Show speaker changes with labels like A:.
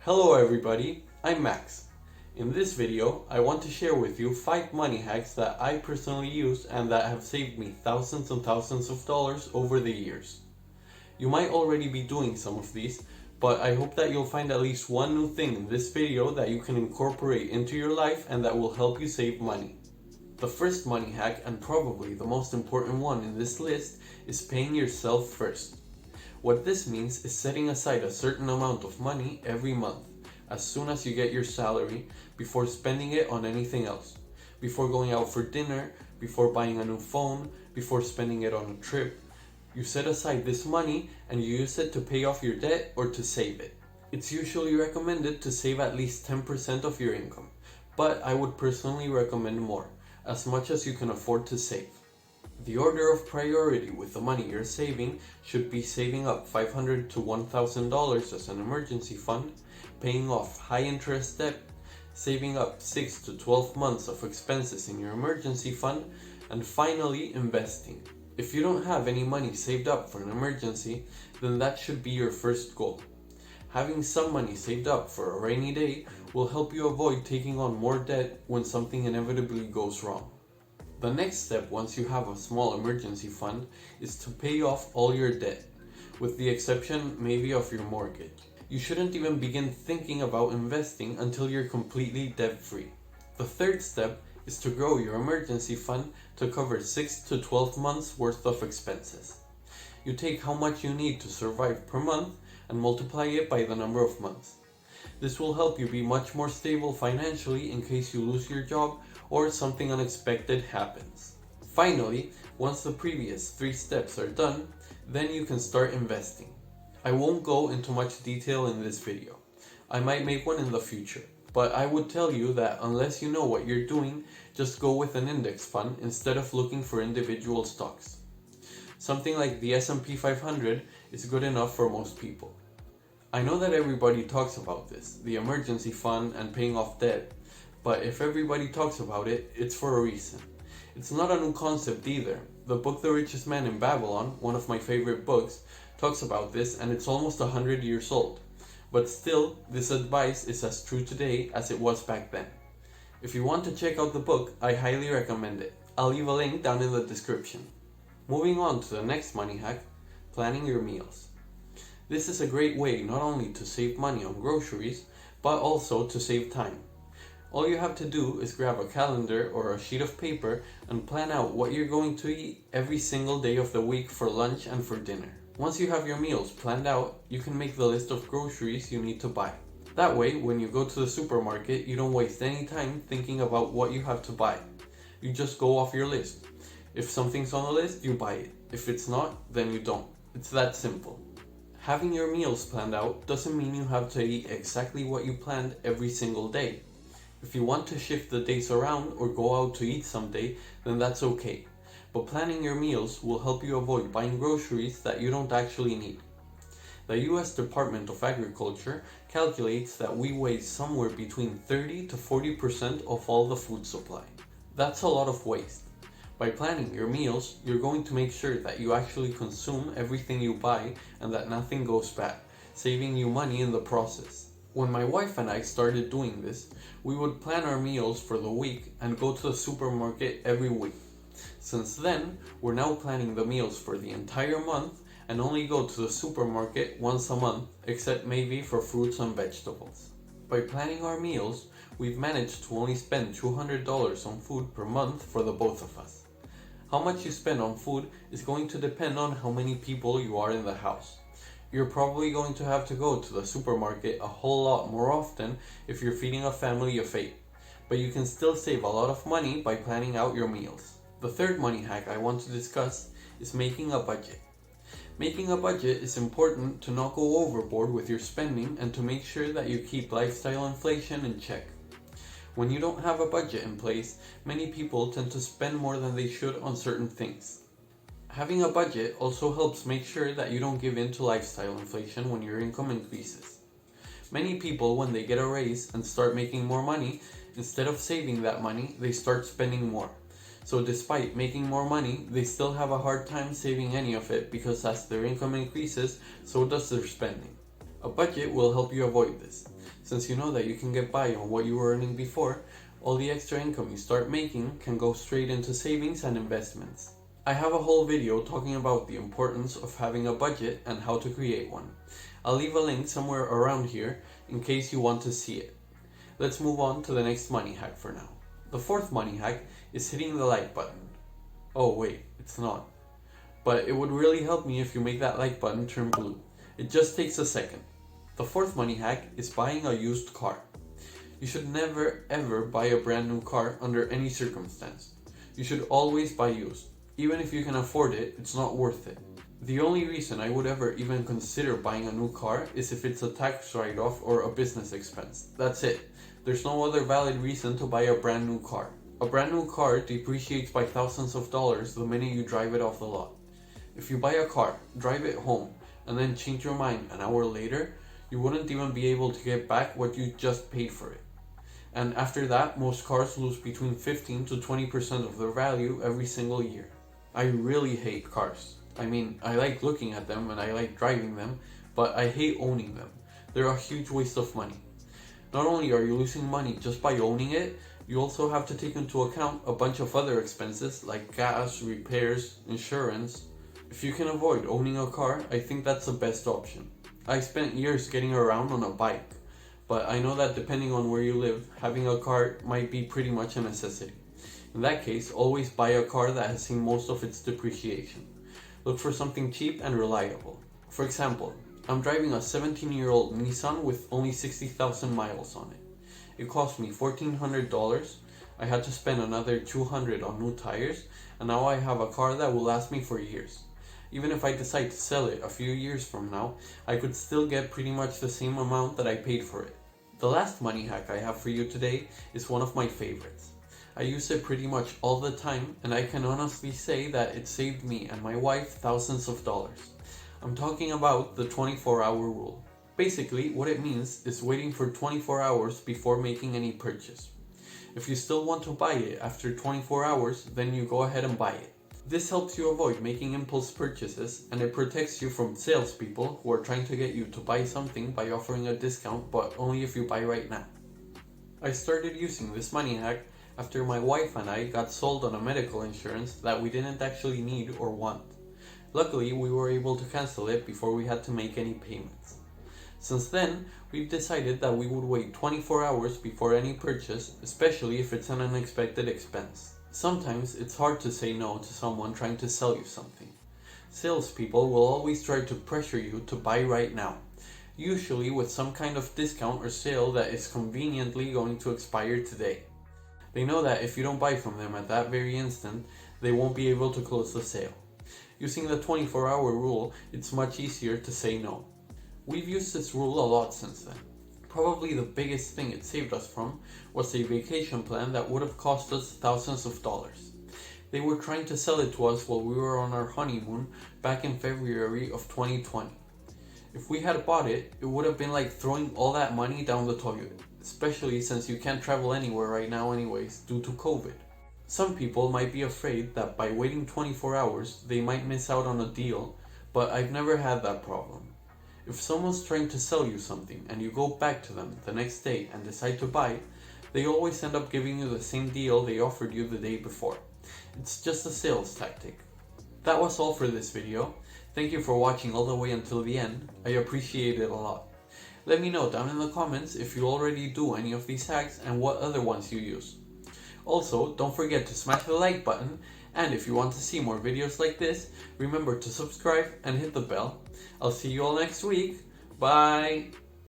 A: Hello everybody, I'm Max. In this video, I want to share with you 5 money hacks that I personally use and that have saved me thousands and thousands of dollars over the years. You might already be doing some of these, but I hope that you'll find at least one new thing in this video that you can incorporate into your life and that will help you save money. The first money hack, and probably the most important one in this list, is paying yourself first. What this means is setting aside a certain amount of money every month, as soon as you get your salary, before spending it on anything else. Before going out for dinner, before buying a new phone, before spending it on a trip. You set aside this money and you use it to pay off your debt or to save it. It's usually recommended to save at least 10% of your income, but I would personally recommend more, as much as you can afford to save. The order of priority with the money you're saving should be saving up $500 to $1,000 as an emergency fund, paying off high interest debt, saving up 6 to 12 months of expenses in your emergency fund, and finally investing. If you don't have any money saved up for an emergency, then that should be your first goal. Having some money saved up for a rainy day will help you avoid taking on more debt when something inevitably goes wrong. The next step, once you have a small emergency fund, is to pay off all your debt, with the exception maybe of your mortgage. You shouldn't even begin thinking about investing until you're completely debt-free. The third step is to grow your emergency fund to cover 6 to 12 months worth of expenses. You take how much you need to survive per month and multiply it by the number of months. This will help you be much more stable financially in case you lose your job or something unexpected happens. Finally, once the previous 3 steps are done, then you can start investing. I won't go into much detail in this video. I might make one in the future, but I would tell you that unless you know what you're doing, just go with an index fund instead of looking for individual stocks. Something like the S&P 500 is good enough for most people. I know that everybody talks about this, the emergency fund and paying off debt, but if everybody talks about it, it's for a reason. It's not a new concept either. The book The Richest Man in Babylon, one of my favorite books, talks about this and it's almost 100 years old. But still, this advice is as true today as it was back then. If you want to check out the book, I highly recommend it. I'll leave a link down in the description. Moving on to the next money hack, planning your meals. This is a great way not only to save money on groceries, but also to save time. All you have to do is grab a calendar or a sheet of paper and plan out what you're going to eat every single day of the week for lunch and for dinner. Once you have your meals planned out, you can make the list of groceries you need to buy. That way, when you go to the supermarket, you don't waste any time thinking about what you have to buy. You just go off your list. If something's on the list, you buy it. If it's not, then you don't. It's that simple. Having your meals planned out doesn't mean you have to eat exactly what you planned every single day. If you want to shift the days around or go out to eat someday, then that's okay. But planning your meals will help you avoid buying groceries that you don't actually need. The US Department of Agriculture calculates that we waste somewhere between 30 to 40% of all the food supply. That's a lot of waste. By planning your meals, you're going to make sure that you actually consume everything you buy and that nothing goes bad, saving you money in the process. When my wife and I started doing this, we would plan our meals for the week and go to the supermarket every week. Since then, we're now planning the meals for the entire month and only go to the supermarket once a month, except maybe for fruits and vegetables. By planning our meals, we've managed to only spend $200 on food per month for the both of us. How much you spend on food is going to depend on how many people you are in the house. You're probably going to have to go to the supermarket a whole lot more often if you're feeding a family of 8, but you can still save a lot of money by planning out your meals. The third money hack I want to discuss is making a budget. Making a budget is important to not go overboard with your spending and to make sure that you keep lifestyle inflation in check. When you don't have a budget in place, many people tend to spend more than they should on certain things. Having a budget also helps make sure that you don't give in to lifestyle inflation when your income increases. Many people, when they get a raise and start making more money, instead of saving that money, they start spending more. So despite making more money, they still have a hard time saving any of it because as their income increases, so does their spending. A budget will help you avoid this. Since you know that you can get by on what you were earning before, all the extra income you start making can go straight into savings and investments. I have a whole video talking about the importance of having a budget and how to create one. I'll leave a link somewhere around here in case you want to see it. Let's move on to the next money hack for now. The fourth money hack is hitting the like button. Oh wait, it's not. But it would really help me if you make that like button turn blue. It just takes a second. The fourth money hack is buying a used car. You should never ever buy a brand new car under any circumstance. You should always buy used. Even if you can afford it, it's not worth it. The only reason I would ever even consider buying a new car is if it's a tax write-off or a business expense. That's it. There's no other valid reason to buy a brand new car. A brand new car depreciates by thousands of dollars the minute you drive it off the lot. If you buy a car, drive it home, and then change your mind an hour later, you wouldn't even be able to get back what you just paid for it. And after that, most cars lose between 15 to 20% of their value every single year. I really hate cars. I mean, I like looking at them and I like driving them, but I hate owning them. They're a huge waste of money. Not only are you losing money just by owning it, you also have to take into account a bunch of other expenses like gas, repairs, insurance. If you can avoid owning a car, I think that's the best option. I spent years getting around on a bike, but I know that depending on where you live, having a car might be pretty much a necessity. In that case, always buy a car that has seen most of its depreciation. Look for something cheap and reliable. For example, I'm driving a 17-year-old Nissan with only 60,000 miles on it. It cost me $1,400, I had to spend another $200 on new tires, and now I have a car that will last me for years. Even if I decide to sell it a few years from now, I could still get pretty much the same amount that I paid for it. The last money hack I have for you today is one of my favorites. I use it pretty much all the time, and I can honestly say that it saved me and my wife thousands of dollars. I'm talking about the 24-hour rule. Basically, what it means is waiting for 24 hours before making any purchase. If you still want to buy it after 24 hours, then you go ahead and buy it. This helps you avoid making impulse purchases, and it protects you from salespeople who are trying to get you to buy something by offering a discount, but only if you buy right now. I started using this money hack after my wife and I got sold on a medical insurance that we didn't actually need or want. Luckily, we were able to cancel it before we had to make any payments. Since then, we've decided that we would wait 24 hours before any purchase, especially if it's an unexpected expense. Sometimes it's hard to say no to someone trying to sell you something. Salespeople will always try to pressure you to buy right now, usually with some kind of discount or sale that is conveniently going to expire today. They know that if you don't buy from them at that very instant, they won't be able to close the sale. Using the 24-hour rule, it's much easier to say no. We've used this rule a lot since then. Probably the biggest thing it saved us from was a vacation plan that would have cost us thousands of dollars. They were trying to sell it to us while we were on our honeymoon back in February of 2020. If we had bought it, it would have been like throwing all that money down the toilet, especially since you can't travel anywhere right now anyways due to COVID. Some people might be afraid that by waiting 24 hours they might miss out on a deal, but I've never had that problem. If someone's trying to sell you something and you go back to them the next day and decide to buy, they always end up giving you the same deal they offered you the day before. It's just a sales tactic. That was all for this video. Thank you for watching all the way until the end. I appreciate it a lot. Let me know down in the comments if you already do any of these hacks and what other ones you use. Also, don't forget to smash the like button, and if you want to see more videos like this, remember to subscribe and hit the bell. I'll see you all next week. Bye!